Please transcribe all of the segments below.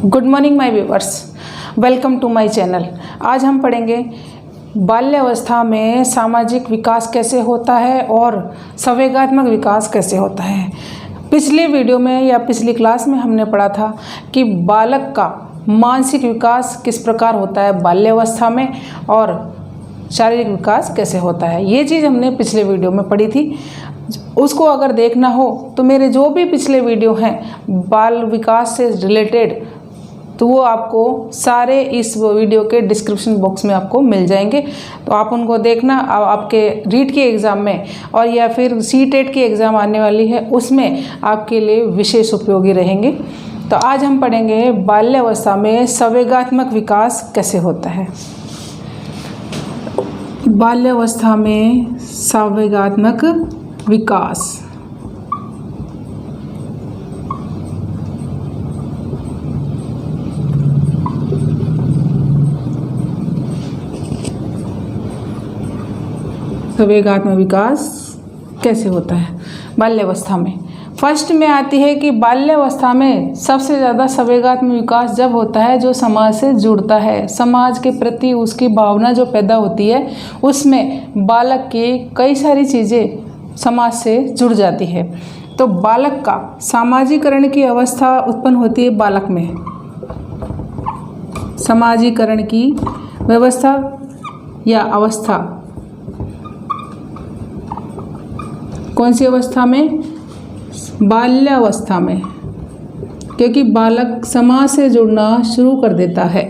Good morning my viewers, welcome to my channel. आज हम पढ़ेंगे बाल्यावस्था में सामाजिक विकास कैसे होता है और संवेगात्मक विकास कैसे होता है। पिछले वीडियो में या पिछली क्लास में हमने पढ़ा था कि बालक का मानसिक विकास किस प्रकार होता है बाल्यावस्था में और शारीरिक विकास कैसे होता है। ये चीज़ हमने पिछले वीडियो में पढ़ी थी। उसको अगर देखना हो तो मेरे जो भी पिछले वीडियो हैं बाल विकास से रिलेटेड, तो वो आपको सारे इस वीडियो के डिस्क्रिप्शन बॉक्स में आपको मिल जाएंगे। तो आप उनको देखना, आपके रीट के एग्ज़ाम में और या फिर सीटेट की एग्ज़ाम आने वाली है उसमें आपके लिए विशेष उपयोगी रहेंगे। तो आज हम पढ़ेंगे बाल्यावस्था में संवेगात्मक विकास कैसे होता है। बाल्यावस्था में संवेगात्मक विकास। संवेगात्मक विकास कैसे होता है बाल्यावस्था में। फर्स्ट में आती है कि बाल्यावस्था में सबसे ज़्यादा संवेगात्मक विकास जब होता है जो समाज से जुड़ता है, समाज के प्रति उसकी भावना जो पैदा होती है, उसमें बालक की कई सारी चीज़ें समाज से जुड़ जाती है। तो बालक का सामाजिकरण की अवस्था उत्पन्न होती है बालक में। सामाजिकरण की व्यवस्था या अवस्था कौन सी अवस्था में? बाल्यावस्था में, क्योंकि बालक समाज से जुड़ना शुरू कर देता है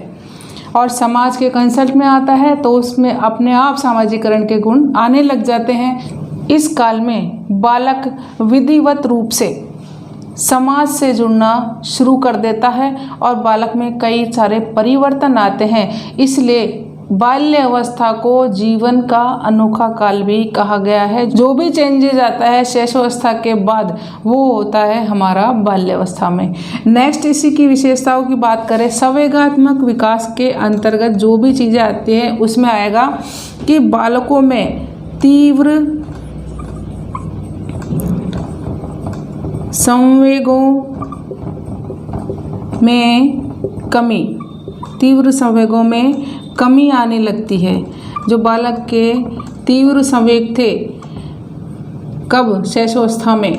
और समाज के कंसल्ट में आता है तो उसमें अपने आप सामाजिकरण के गुण आने लग जाते हैं। इस काल में बालक विधिवत रूप से समाज से जुड़ना शुरू कर देता है और बालक में कई सारे परिवर्तन आते हैं। इसलिए बाल्य अवस्था को जीवन का अनोखा काल भी कहा गया है। जो भी चेंजेज आता है शैशवावस्था के बाद वो होता है हमारा बाल्यावस्था में। नेक्स्ट इसी की विशेषताओं की बात करें, संवेगात्मक विकास के अंतर्गत जो भी चीज़ें आती हैं उसमें आएगा कि बालकों में तीव्र संवेगों में कमी, तीव्र संवेगों में कमी आने लगती है। जो बालक के तीव्र संवेग थे कब? शैशवावस्था में।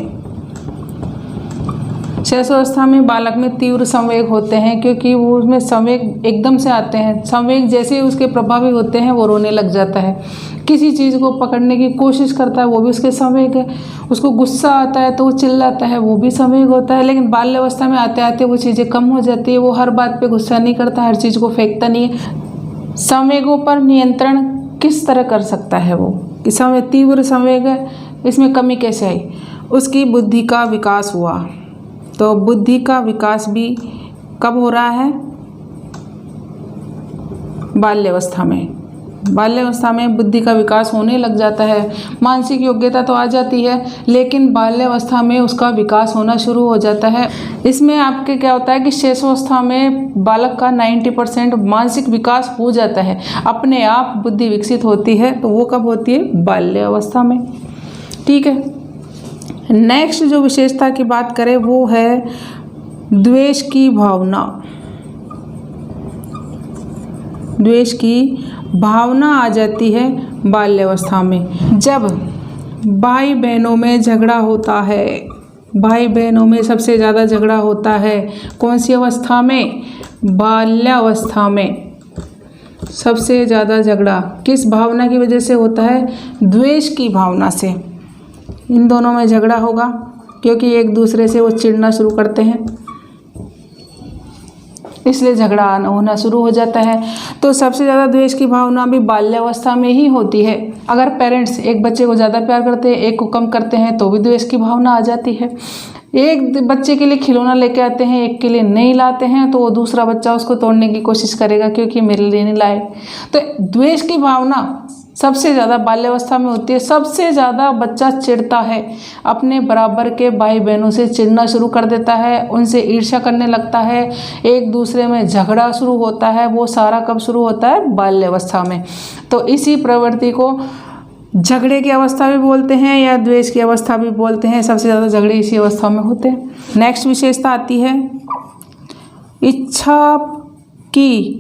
शैशवावस्था में बालक में तीव्र संवेग होते हैं क्योंकि वो उसमें संवेग एकदम से आते हैं। संवेग जैसे ही उसके प्रभावी होते हैं वो रोने लग जाता है। किसी चीज़ को पकड़ने की कोशिश करता है वो भी उसके संवेग है। उसको गुस्सा आता है तो वो चिल्लाता है, वो भी संवेग होता है। लेकिन बाल्यावस्था में आते आते वो चीज़ें कम हो जाती है। वो हर बात पे गुस्सा नहीं करता, हर चीज़ को फेंकता नहीं है। संवेगों पर नियंत्रण किस तरह कर सकता है वो कि संवेग तीव्र संवेग है, इसमें कमी कैसे आई? उसकी बुद्धि का विकास हुआ। तो बुद्धि का विकास भी कब हो रहा है? बाल्यावस्था में। बाल्यावस्था में बुद्धि का विकास होने लग जाता है। मानसिक योग्यता तो आ जाती है लेकिन बाल्यावस्था में उसका विकास होना शुरू हो जाता है। इसमें आपके क्या होता है कि शैशवावस्था में बालक का 90% मानसिक विकास हो जाता है, अपने आप बुद्धि विकसित होती है। तो वो कब होती है? बाल्यावस्था में। ठीक है। नेक्स्ट जो विशेषता की बात करें वो है द्वेष की भावना। द्वेष की भावना आ जाती है बाल्यावस्था में। जब भाई बहनों में झगड़ा होता है, भाई बहनों में सबसे ज़्यादा झगड़ा होता है कौन सी अवस्था में? बाल्यावस्था में। सबसे ज़्यादा झगड़ा किस भावना की वजह से होता है? द्वेष की भावना से। इन दोनों में झगड़ा होगा क्योंकि एक दूसरे से वो चिढ़ना शुरू करते हैं, इसलिए झगड़ा होना शुरू हो जाता है। तो सबसे ज़्यादा द्वेष की भावना भी बाल्यावस्था में ही होती है। अगर पेरेंट्स एक बच्चे को ज़्यादा प्यार करते हैं, एक को कम करते हैं तो भी द्वेष की भावना आ जाती है। एक बच्चे के लिए खिलौना लेके आते हैं, एक के लिए नहीं लाते हैं, तो वो दूसरा बच्चा उसको तोड़ने की कोशिश करेगा क्योंकि मेरे लिए नहीं लाए। तो द्वेष की भावना सबसे ज़्यादा बाल्यावस्था में होती है। सबसे ज़्यादा बच्चा चिढ़ता है, अपने बराबर के भाई बहनों से चिढ़ना शुरू कर देता है, उनसे ईर्ष्या करने लगता है, एक दूसरे में झगड़ा शुरू होता है। वो सारा कब शुरू होता है? बाल्यावस्था में। तो इसी प्रवृत्ति को झगड़े की अवस्था भी बोलते हैं या द्वेष की अवस्था भी बोलते हैं। सबसे ज़्यादा झगड़े इसी अवस्था में होते हैं। नेक्स्ट विशेषता आती है इच्छा की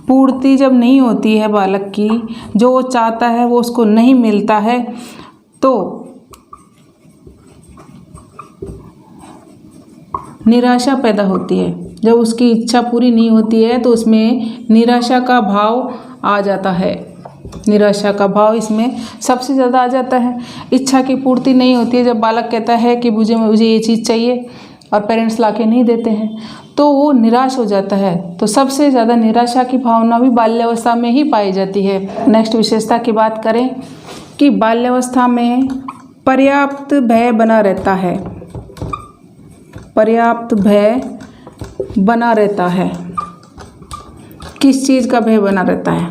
पूर्ति जब नहीं होती है बालक की, जो वो चाहता है वो उसको नहीं मिलता है, तो निराशा पैदा होती है। जब उसकी इच्छा पूरी नहीं होती है तो उसमें निराशा का भाव आ जाता है। निराशा का भाव इसमें सबसे ज़्यादा आ जाता है। इच्छा की पूर्ति नहीं होती है, जब बालक कहता है कि मुझे ये चीज़ चाहिए और पेरेंट्स लाके नहीं देते हैं, तो वो निराश हो जाता है। तो सबसे ज़्यादा निराशा की भावना भी बाल्यावस्था में ही पाई जाती है। नेक्स्ट विशेषता की बात करें कि बाल्यावस्था में पर्याप्त भय बना रहता है। पर्याप्त भय बना रहता है। किस चीज़ का भय बना रहता है?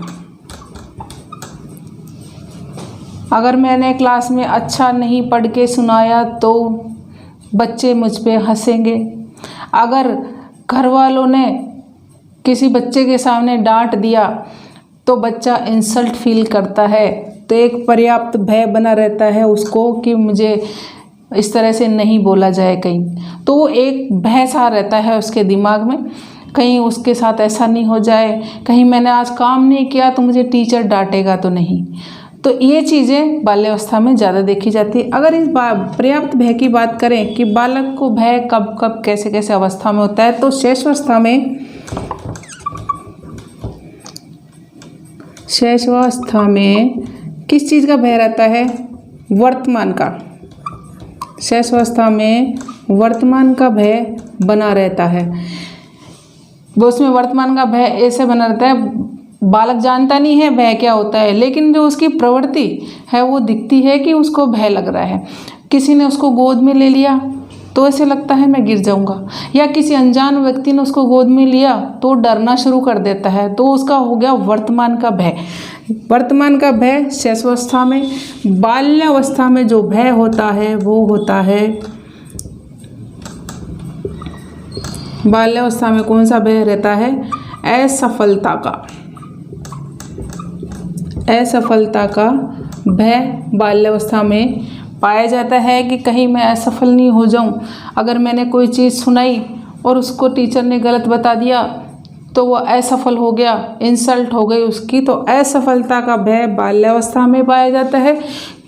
अगर मैंने क्लास में अच्छा नहीं पढ़ के सुनाया तो बच्चे मुझ पे हंसेंगे। अगर घर वालों ने किसी बच्चे के सामने डांट दिया तो बच्चा इंसल्ट फील करता है। तो एक पर्याप्त भय बना रहता है उसको कि मुझे इस तरह से नहीं बोला जाए कहीं। तो वो एक भय सा रहता है उसके दिमाग में, कहीं उसके साथ ऐसा नहीं हो जाए, कहीं मैंने आज काम नहीं किया तो मुझे टीचर डांटेगा तो नहीं। तो ये चीज़ें बाल्यावस्था में ज़्यादा देखी जाती है। अगर इस पर्याप्त भय की बात करें कि बालक को भय कब कब कैसे कैसे अवस्था में होता है, तो शैशवावस्था में किस चीज़ का भय रहता है? वर्तमान का। शैशवावस्था में वर्तमान का भय बना रहता है। वो उसमें वर्तमान का भय ऐसे बना रहता है, बालक जानता नहीं है भय क्या होता है, लेकिन जो उसकी प्रवृत्ति है वो दिखती है कि उसको भय लग रहा है। किसी ने उसको गोद में ले लिया तो ऐसे लगता है मैं गिर जाऊंगा, या किसी अनजान व्यक्ति ने उसको गोद में लिया तो डरना शुरू कर देता है। तो उसका हो गया वर्तमान का भय। वर्तमान का भय शैशवावस्था में। बाल्यावस्था में जो भय होता है वो होता है, बाल्यावस्था में कौन सा भय रहता है? असफलता का। असफलता का भय बाल्यावस्था में पाया जाता है कि कहीं मैं असफल नहीं हो जाऊं। अगर मैंने कोई चीज़ सुनाई और उसको टीचर ने गलत बता दिया तो वो असफल हो गया, इंसल्ट हो गई उसकी, तो असफलता का भय बाल्यावस्था में पाया जाता है।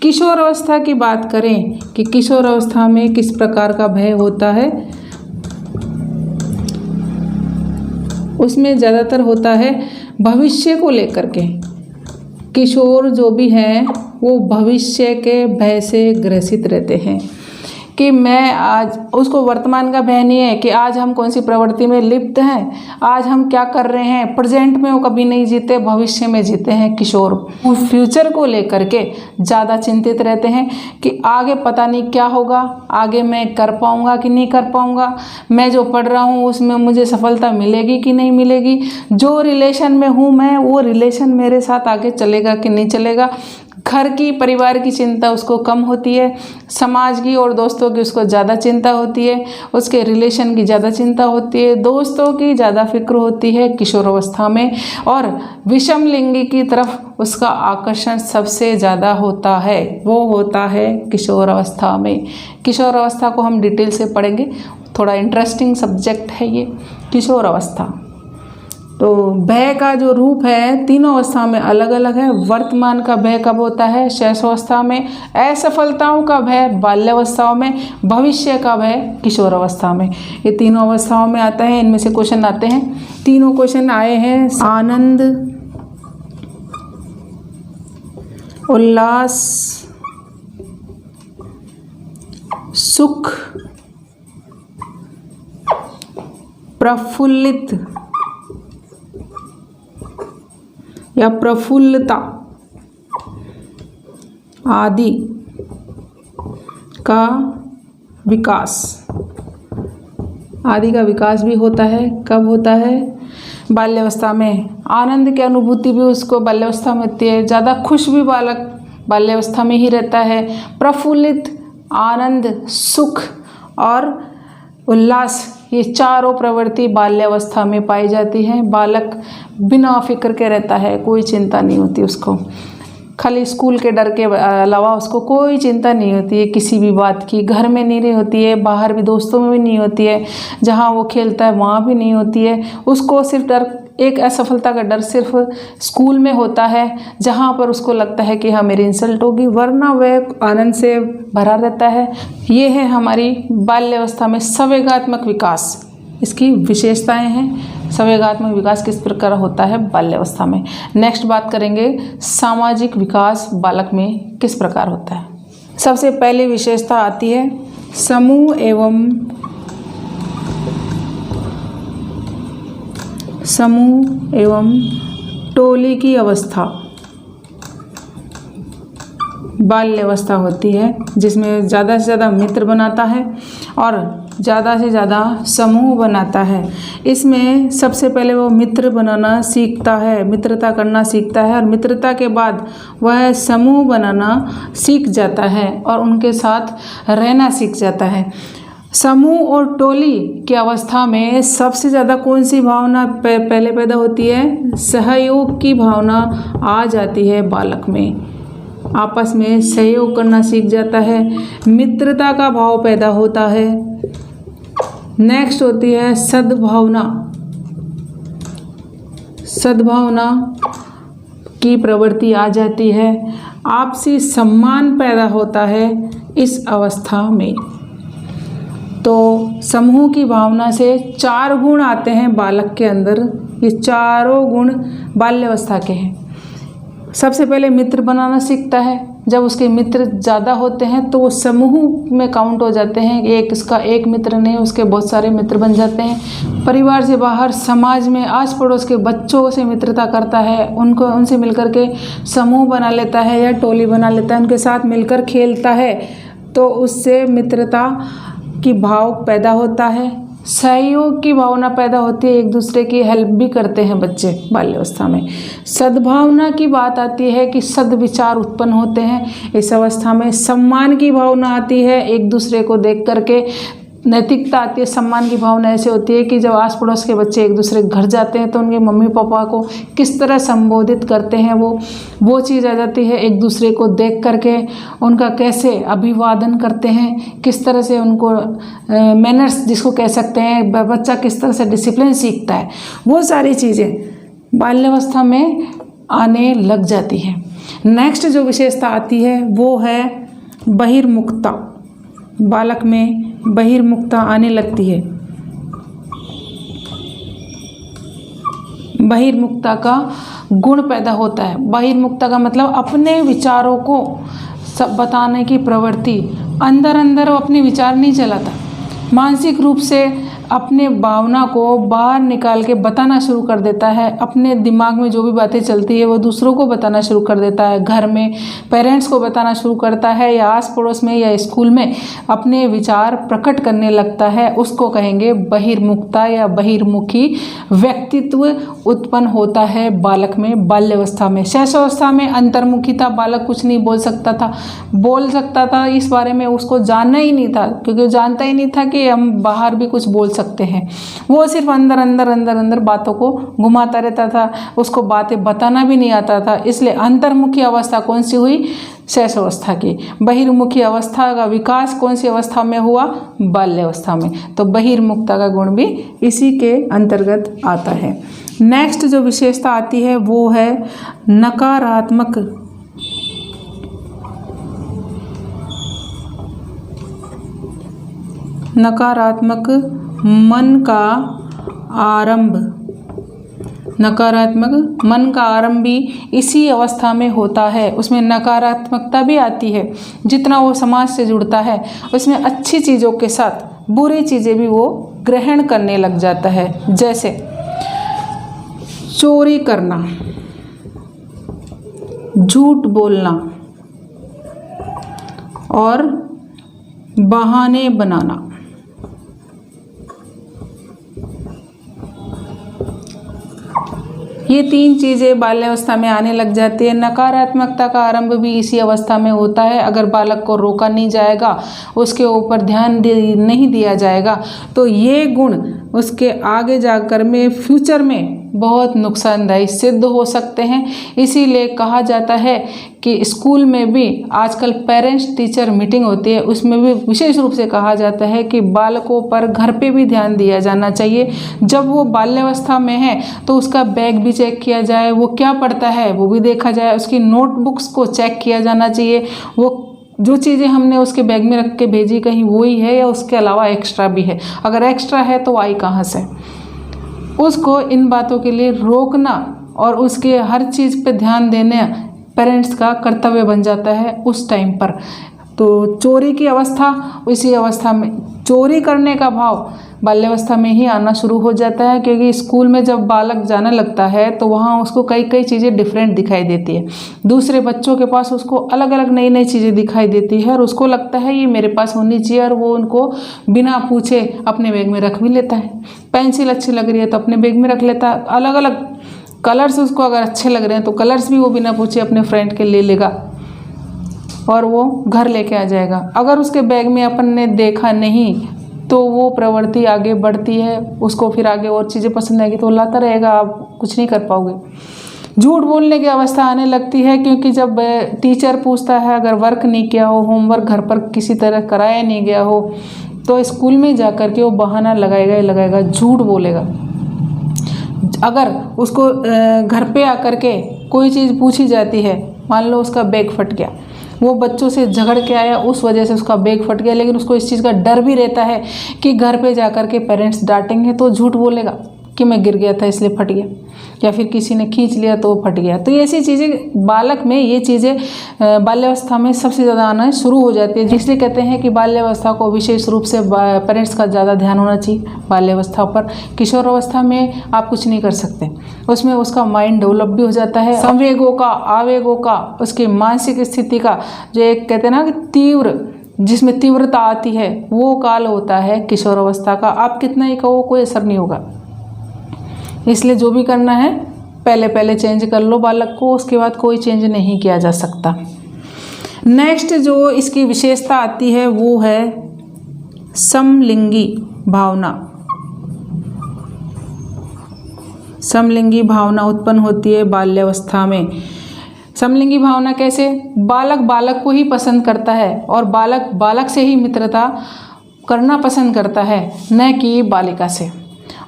किशोर अवस्था की बात करें कि किशोर अवस्था में किस प्रकार का भय होता है, उसमें ज़्यादातर होता है भविष्य को लेकर के। किशोर जो भी हैं वो भविष्य के भय से ग्रसित रहते हैं कि मैं आज, उसको वर्तमान का भय नहीं है कि आज हम कौन सी प्रवृत्ति में लिप्त हैं, आज हम क्या कर रहे हैं। प्रेजेंट में वो कभी नहीं जीते, भविष्य में जीते हैं किशोर। वो फ्यूचर को लेकर के ज़्यादा चिंतित रहते हैं कि आगे पता नहीं क्या होगा, आगे मैं कर पाऊँगा कि नहीं कर पाऊँगा, मैं जो पढ़ रहा हूँ उसमें मुझे सफलता मिलेगी कि नहीं मिलेगी, जो रिलेशन में हूँ मैं वो रिलेशन मेरे साथ आगे चलेगा कि नहीं चलेगा। घर की, परिवार की चिंता उसको कम होती है, समाज की और दोस्तों की उसको ज़्यादा चिंता होती है, उसके रिलेशन की ज़्यादा चिंता होती है, दोस्तों की ज़्यादा फिक्र होती है किशोर अवस्था में। और विषम लिंगी की तरफ उसका आकर्षण सबसे ज़्यादा होता है, वो होता है किशोर अवस्था में। किशोर अवस्था को हम डिटेल से पढ़ेंगे, थोड़ा इंटरेस्टिंग सब्जेक्ट है ये किशोर अवस्था। तो भय का जो रूप है तीनों अवस्था में अलग अलग है। वर्तमान का भय कब होता है? शैशवावस्था में। असफलताओं का भय बाल्यावस्थाओं में। भविष्य का भय किशोर अवस्था में। ये तीनों अवस्थाओं में आता है। इनमें से क्वेश्चन आते हैं, तीनों क्वेश्चन आए हैं। आनंद, उल्लास, सुख, प्रफुल्लित या प्रफुल्लता आदि का विकास, आदि का विकास भी होता है। कब होता है? बाल्यावस्था में। आनंद की अनुभूति भी उसको बाल्यावस्था में होती है। ज़्यादा खुश भी बालक बाल्यावस्था में ही रहता है। प्रफुल्लित, आनंद, सुख और उल्लास, ये चारों प्रवृत्ति बाल्यावस्था में पाई जाती हैं। बालक बिना फिक्र के रहता है, कोई चिंता नहीं होती उसको। खाली स्कूल के डर के अलावा उसको कोई चिंता नहीं होती है किसी भी बात की। घर में नहीं होती है, बाहर भी दोस्तों में भी नहीं होती है, जहाँ वो खेलता है वहाँ भी नहीं होती है। उसको सिर्फ डर, एक असफलता का डर सिर्फ स्कूल में होता है, जहाँ पर उसको लगता है कि हाँ मेरी इंसल्ट होगी, वरना वह आनंद से भरा रहता है। ये है हमारी बाल्यावस्था में संवेगात्मक विकास, इसकी विशेषताएं हैं। संवेगात्मक विकास किस प्रकार होता है बाल्यावस्था में। नेक्स्ट बात करेंगे सामाजिक विकास बालक में किस प्रकार होता है। सबसे पहली विशेषता आती है समूह एवं टोली की अवस्था बाल्यावस्था होती है, जिसमें ज़्यादा से ज़्यादा मित्र बनाता है और ज़्यादा से ज़्यादा समूह बनाता है। इसमें सबसे पहले वो मित्र बनाना सीखता है, मित्रता करना सीखता है, और मित्रता के बाद वह समूह बनाना सीख जाता है और उनके साथ रहना सीख जाता है। समूह और टोली की अवस्था में सबसे ज़्यादा कौन सी भावना पहले पैदा होती है? सहयोग की भावना आ जाती है बालक में, आपस में सहयोग करना सीख जाता है, मित्रता का भाव पैदा होता है। नेक्स्ट होती है सद्भावना। सद्भावना की प्रवृत्ति आ जाती है, आपसी सम्मान पैदा होता है इस अवस्था में। तो समूह की भावना से 4 गुण आते हैं बालक के अंदर। ये चारों गुण बाल्यावस्था के हैं। सबसे पहले मित्र बनाना सीखता है। जब उसके मित्र ज़्यादा होते हैं तो वो समूह में काउंट हो जाते हैं, इसका एक मित्र नहीं, उसके बहुत सारे मित्र बन जाते हैं। परिवार से बाहर समाज में आस पड़ोस के बच्चों से मित्रता करता है, उनसे मिलकर के समूह बना लेता है या टोली बना लेता है, उनके साथ मिलकर खेलता है, तो उससे मित्रता की भाव पैदा होता है। सहयोग की भावना पैदा होती है, एक दूसरे की हेल्प भी करते हैं बच्चे बाल्यावस्था में। सद्भावना की बात आती है कि सद्विचार उत्पन्न होते हैं इस अवस्था में। सम्मान की भावना आती है, एक दूसरे को देख करके नैतिकता आती है। सम्मान की भावना ऐसे होती है कि जब आस पड़ोस के बच्चे एक दूसरे के घर जाते हैं तो उनके मम्मी पापा को किस तरह संबोधित करते हैं, वो चीज़ आ जाती है। एक दूसरे को देख करके उनका कैसे अभिवादन करते हैं, किस तरह से उनको मैनर्स जिसको कह सकते हैं, बच्चा किस तरह से डिसिप्लिन सीखता है, वो सारी चीज़ें बाल्यावस्था में आने लग जाती हैं। नेक्स्ट जो विशेषता आती है वो है बहिर्मुखता। बालक में बहिर्मुखता आने लगती है। बहिर्मुखता का गुण पैदा होता है। बहिर्मुखता का मतलब अपने विचारों को सब बताने की प्रवृत्ति। अंदर अंदर वो अपने विचार नहीं चलाता, मानसिक रूप से अपने भावना को बाहर निकाल के बताना शुरू कर देता है। अपने दिमाग में जो भी बातें चलती है वो दूसरों को बताना शुरू कर देता है। घर में पेरेंट्स को बताना शुरू करता है या आस पड़ोस में या स्कूल में अपने विचार प्रकट करने लगता है। उसको कहेंगे बहिर्मुखता या बहिर्मुखी व्यक्तित्व उत्पन्न होता है बालक में बाल्यावस्था में। शैशवावस्था में अंतर्मुखिता, बालक कुछ नहीं बोल सकता था इस बारे में उसको जानना ही नहीं था, क्योंकि वो जानता ही नहीं था कि हम बाहर भी कुछ बोल सकते हैं। वो सिर्फ अंदर अंदर बातों को घुमाता रहता था, उसको बातें बताना भी नहीं आता था। इसलिए अंतर्मुखी अवस्था कौन सी हुई? शैशवावस्था की। बहिर्मुखी अवस्था का विकास कौन सी अवस्था में हुआ? बाल्यावस्था में। तो बहिर्मुखता का गुण भी इसी के अंतर्गत आता है। नेक्स्ट जो विशेषता आती है वो है नकारात्मक मन का आरंभ। नकारात्मक मन का आरंभ भी इसी अवस्था में होता है। उसमें नकारात्मकता भी आती है। जितना वो समाज से जुड़ता है उसमें अच्छी चीज़ों के साथ बुरी चीज़ें भी वो ग्रहण करने लग जाता है। जैसे चोरी करना, झूठ बोलना और बहाने बनाना। ये 3 चीज़ें बाल्यावस्था में आने लग जाती है। नकारात्मकता का आरंभ भी इसी अवस्था में होता है। अगर बालक को रोका नहीं जाएगा, उसके ऊपर ध्यान नहीं दिया जाएगा, तो ये गुण उसके आगे जाकर में फ्यूचर में बहुत नुकसानदायी सिद्ध हो सकते हैं। इसीलिए कहा जाता है कि स्कूल में भी आजकल पेरेंट्स टीचर मीटिंग होती है, उसमें भी विशेष रूप से कहा जाता है कि बालकों पर घर पे भी ध्यान दिया जाना चाहिए। जब वो बाल्यावस्था में है तो उसका बैग भी चेक किया जाए, वो क्या पढ़ता है वो भी देखा जाए, उसकी नोटबुक्स को चेक किया जाना चाहिए, वो जो चीज़ें हमने उसके बैग में रख के भेजी कहीं वही है या उसके अलावा एक्स्ट्रा भी है, अगर एक्स्ट्रा है तो आई कहाँ से। उसको इन बातों के लिए रोकना और उसके हर चीज़ पे ध्यान देना पेरेंट्स का कर्तव्य बन जाता है उस टाइम पर। तो चोरी की अवस्था, इसी अवस्था में चोरी करने का भाव बाल्यावस्था में ही आना शुरू हो जाता है, क्योंकि स्कूल में जब बालक जाने लगता है तो वहाँ उसको कई कई चीज़ें डिफरेंट दिखाई देती है, दूसरे बच्चों के पास उसको अलग अलग नई नई चीज़ें दिखाई देती है और उसको लगता है ये मेरे पास होनी चाहिए, और वो उनको बिना पूछे अपने बैग में रख भी लेता है। पेंसिल अच्छी लग रही है तो अपने बैग में रख लेता है, अलग अलग कलर्स उसको अगर अच्छे लग रहे हैं तो कलर्स भी वो बिना पूछे अपने फ्रेंड के ले लेगा और वो घर लेके आ जाएगा। अगर उसके बैग में अपन ने देखा नहीं तो वो प्रवृत्ति आगे बढ़ती है, उसको फिर आगे और चीज़ें पसंद आएगी तो लाता रहेगा, आप कुछ नहीं कर पाओगे। झूठ बोलने की अवस्था आने लगती है, क्योंकि जब टीचर पूछता है अगर वर्क नहीं किया हो, होमवर्क घर पर किसी तरह कराया नहीं गया हो, तो स्कूल में जा कर के वो बहाना लगाएगा ही लगाएगा, झूठ बोलेगा। अगर उसको घर पे आकर के कोई चीज़ पूछी जाती है, मान लो उसका बैग फट गया, वो बच्चों से झगड़ के आया, उस वजह से उसका बैग फट गया, लेकिन उसको इस चीज़ का डर भी रहता है कि घर पे जाकर के पेरेंट्स डांटेंगे, तो झूठ बोलेगा कि मैं गिर गया था इसलिए फट गया, या फिर किसी ने खींच लिया तो फट गया। तो ऐसी चीज़ें बालक में, ये चीज़ें बाल्यावस्था में सबसे ज़्यादा आना शुरू हो जाती है, इसलिए कहते हैं कि बाल्यावस्था को विशेष रूप से पेरेंट्स का ज़्यादा ध्यान होना चाहिए बाल्यावस्था पर। किशोर अवस्था में आप कुछ नहीं कर सकते, उसमें उसका माइंड डेवलप भी हो जाता है, संवेगों का, आवेगों का, उसकी मानसिक स्थिति का, जो एक कहते हैं ना कि तीव्र, जिसमें तीव्रता आती है, वो काल होता है किशोर अवस्था का। आप कितना ही कहो कोई असर नहीं होगा, इसलिए जो भी करना है पहले पहले चेंज कर लो बालक को, उसके बाद कोई चेंज नहीं किया जा सकता। नेक्स्ट जो इसकी विशेषता आती है वो है समलिंगी भावना। समलिंगी भावना उत्पन्न होती है बाल्यावस्था में। समलिंगी भावना कैसे? बालक बालक को ही पसंद करता है और बालक बालक से ही मित्रता करना पसंद करता है, न कि बालिका से,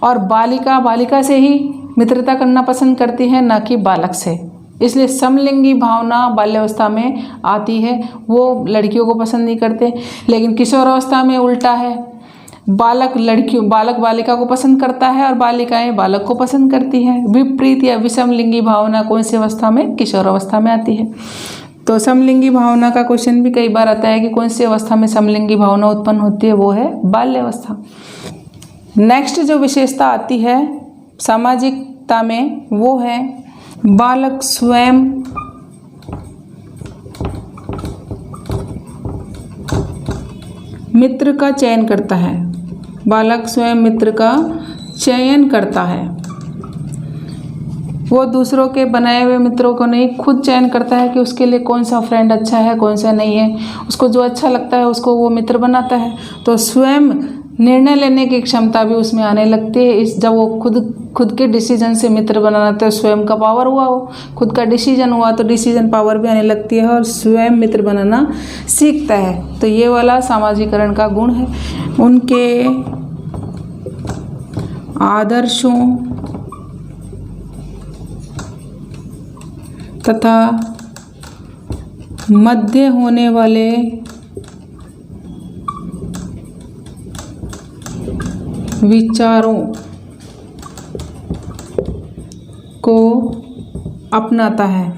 और बालिका बालिका से ही मित्रता करना पसंद करती है, न कि बालक से। इसलिए समलिंगी भावना बाल्यावस्था में आती है, वो लड़कियों को पसंद नहीं करते। लेकिन किशोरावस्था में उल्टा है, बालक बालिका को पसंद करता है और बालिकाएं बालक को पसंद करती हैं। विपरीत या विषमलिंगी भावना कौन सी अवस्था में? किशोरावस्था में आती है। तो समलिंगी भावना का क्वेश्चन भी कई बार आता है कि कौन सी अवस्था में समलिंगी भावना उत्पन्न होती है, वो है बाल्यावस्था। नेक्स्ट जो विशेषता आती है सामाजिकता में, वो है बालक स्वयं मित्र का चयन करता है। बालक स्वयं मित्र का चयन करता है, वो दूसरों के बनाए हुए मित्रों को नहीं, खुद चयन करता है कि उसके लिए कौन सा फ्रेंड अच्छा है कौन सा नहीं है, उसको जो अच्छा लगता है उसको वो मित्र बनाता है। तो स्वयं निर्णय लेने की क्षमता भी उसमें आने लगती है। जब वो खुद के डिसीजन से मित्र बनाना, तो स्वयं का पावर हुआ, वो खुद का डिसीजन हुआ तो डिसीजन पावर भी आने लगती है और स्वयं मित्र बनाना सीखता है। तो ये वाला सामाजिकरण का गुण है। उनके आदर्शों तथा मध्य होने वाले विचारों को अपनाता है।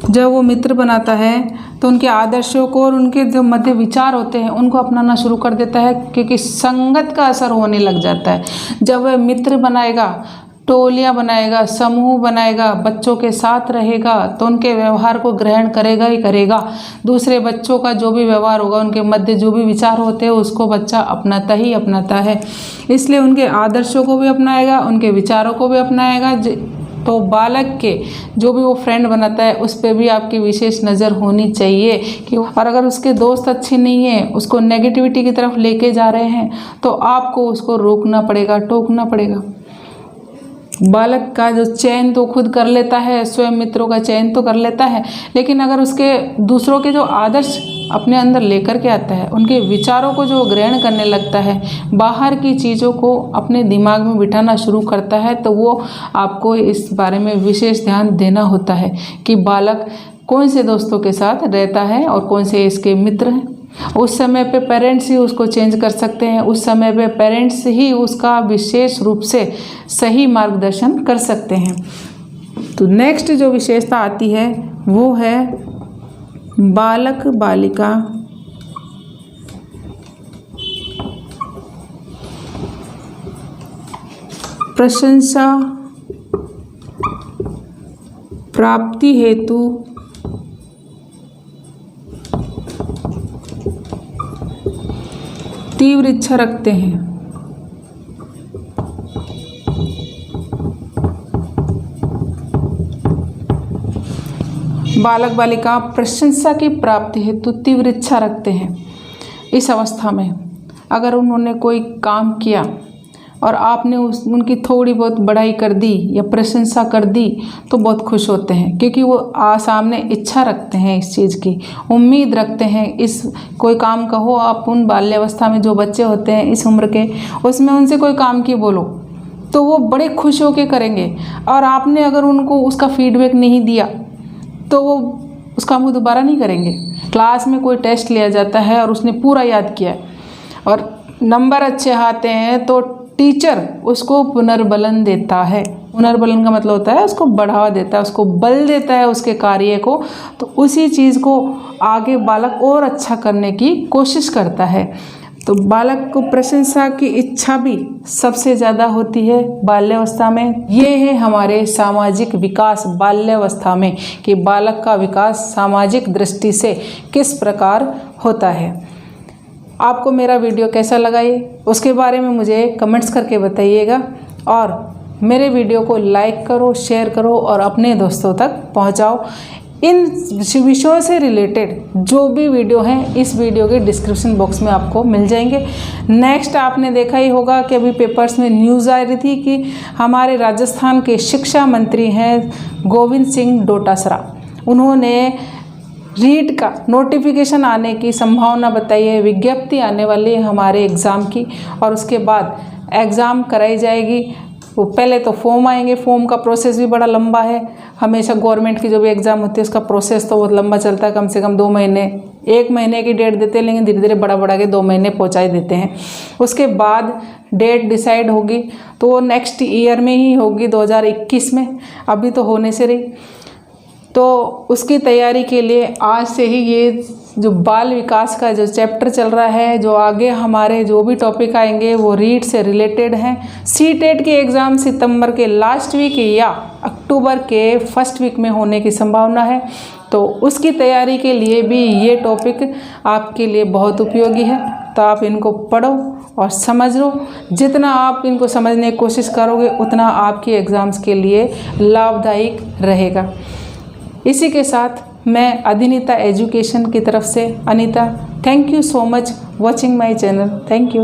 जब वो मित्र बनाता है तो उनके आदर्शों को और उनके जो मध्य विचार होते हैं उनको अपनाना शुरू कर देता है, क्योंकि संगत का असर होने लग जाता है। जब वह मित्र बनाएगा, टोलियाँ बनाएगा, समूह बनाएगा, बच्चों के साथ रहेगा, तो उनके व्यवहार को ग्रहण करेगा ही करेगा। दूसरे बच्चों का जो भी व्यवहार होगा, उनके मध्य जो भी विचार होते हैं, उसको बच्चा अपनाता ही अपनाता है। इसलिए उनके आदर्शों को भी अपनाएगा, उनके विचारों को भी अपनाएगा। तो बालक के जो भी वो फ्रेंड बनाता है उस पर भी आपकी विशेष नज़र होनी चाहिए कि, और अगर उसके दोस्त अच्छे नहीं हैं, उसको नेगेटिविटी की तरफ लेके जा रहे हैं, तो आपको उसको रोकना पड़ेगा, टोकना पड़ेगा। बालक का जो चयन तो खुद कर लेता है, स्वयं मित्रों का चयन तो कर लेता है, लेकिन अगर उसके दूसरों के जो आदर्श अपने अंदर लेकर के आता है, उनके विचारों को जो ग्रहण करने लगता है, बाहर की चीज़ों को अपने दिमाग में बिठाना शुरू करता है, तो वो आपको इस बारे में विशेष ध्यान देना होता है कि बालक कौन से दोस्तों के साथ रहता है और कौन से इसके मित्र हैं। उस समय पे पेरेंट्स ही उसको चेंज कर सकते हैं, उस समय पे पेरेंट्स ही उसका विशेष रूप से सही मार्गदर्शन कर सकते हैं। तो नेक्स्ट जो विशेषता आती है वो है बालक बालिका प्रशंसा प्राप्ति हेतु तीव्र इच्छा रखते हैं। बालक बालिका प्रशंसा की प्राप्ति हेतु तीव्र इच्छा रखते हैं। इस अवस्था में अगर उन्होंने कोई काम किया और आपने उनकी थोड़ी बहुत बड़ाई कर दी या प्रशंसा कर दी तो बहुत खुश होते हैं, क्योंकि वो सामने इच्छा रखते हैं, इस चीज़ की उम्मीद रखते हैं। इस कोई काम कहो आप, उन बाल्यावस्था में जो बच्चे होते हैं इस उम्र के, उसमें उनसे कोई काम की बोलो तो वो बड़े खुश होकर करेंगे, और आपने अगर उनको उसका फीडबैक नहीं दिया तो वो उसका मुँह दोबारा नहीं करेंगे। क्लास में कोई टेस्ट लिया जाता है और उसने पूरा याद किया है और नंबर अच्छे आते हैं तो टीचर उसको पुनर्बलन देता है। पुनर्बलन का मतलब होता है उसको बढ़ावा देता है, उसको बल देता है उसके कार्य को, तो उसी चीज़ को आगे बालक और अच्छा करने की कोशिश करता है। तो बालक को प्रशंसा की इच्छा भी सबसे ज़्यादा होती है बाल्यावस्था में। ये है हमारे सामाजिक विकास बाल्यावस्था में, कि बालक का विकास सामाजिक दृष्टि से किस प्रकार होता है। आपको मेरा वीडियो कैसा लगा ये उसके बारे में मुझे कमेंट्स करके बताइएगा, और मेरे वीडियो को लाइक करो, शेयर करो और अपने दोस्तों तक पहुंचाओ। इन विषयों से रिलेटेड जो भी वीडियो हैं इस वीडियो के डिस्क्रिप्शन बॉक्स में आपको मिल जाएंगे। नेक्स्ट आपने देखा ही होगा कि अभी पेपर्स में न्यूज़ आ रही थी कि हमारे राजस्थान के शिक्षा मंत्री हैं गोविंद सिंह डोटासरा, उन्होंने रीट का नोटिफिकेशन आने की संभावना बताई है, विज्ञप्ति आने वाली है हमारे एग्ज़ाम की, और उसके बाद एग्ज़ाम कराई जाएगी। वो पहले तो फॉर्म आएंगे, फॉर्म का प्रोसेस भी बड़ा लंबा है। हमेशा गवर्नमेंट की जो भी एग्ज़ाम होती है उसका प्रोसेस तो बहुत लंबा चलता है, कम से कम 2 महीने, 1 महीने की डेट देते हैं, लेकिन धीरे धीरे बढ़ा के 2 महीने पहुँचा ही देते हैं। उसके बाद डेट डिसाइड होगी तो वो नेक्स्ट ईयर में ही होगी, 2021 में, अभी तो होने से रही। तो उसकी तैयारी के लिए आज से ही ये जो बाल विकास का जो चैप्टर चल रहा है, जो आगे हमारे जो भी टॉपिक आएंगे वो रीड से रिलेटेड हैं। सीटेट के एग्ज़ाम सितंबर के लास्ट वीक या अक्टूबर के फर्स्ट वीक में होने की संभावना है, तो उसकी तैयारी के लिए भी ये टॉपिक आपके लिए बहुत उपयोगी है। तो आप इनको पढ़ो और समझ लो। जितना आप इनको समझने की कोशिश करोगे उतना आपकी एग्ज़ाम्स के लिए लाभदायक रहेगा। इसी के साथ मैं अधिनीता एजुकेशन की तरफ से Anita, thank you so much watching my channel. Thank you.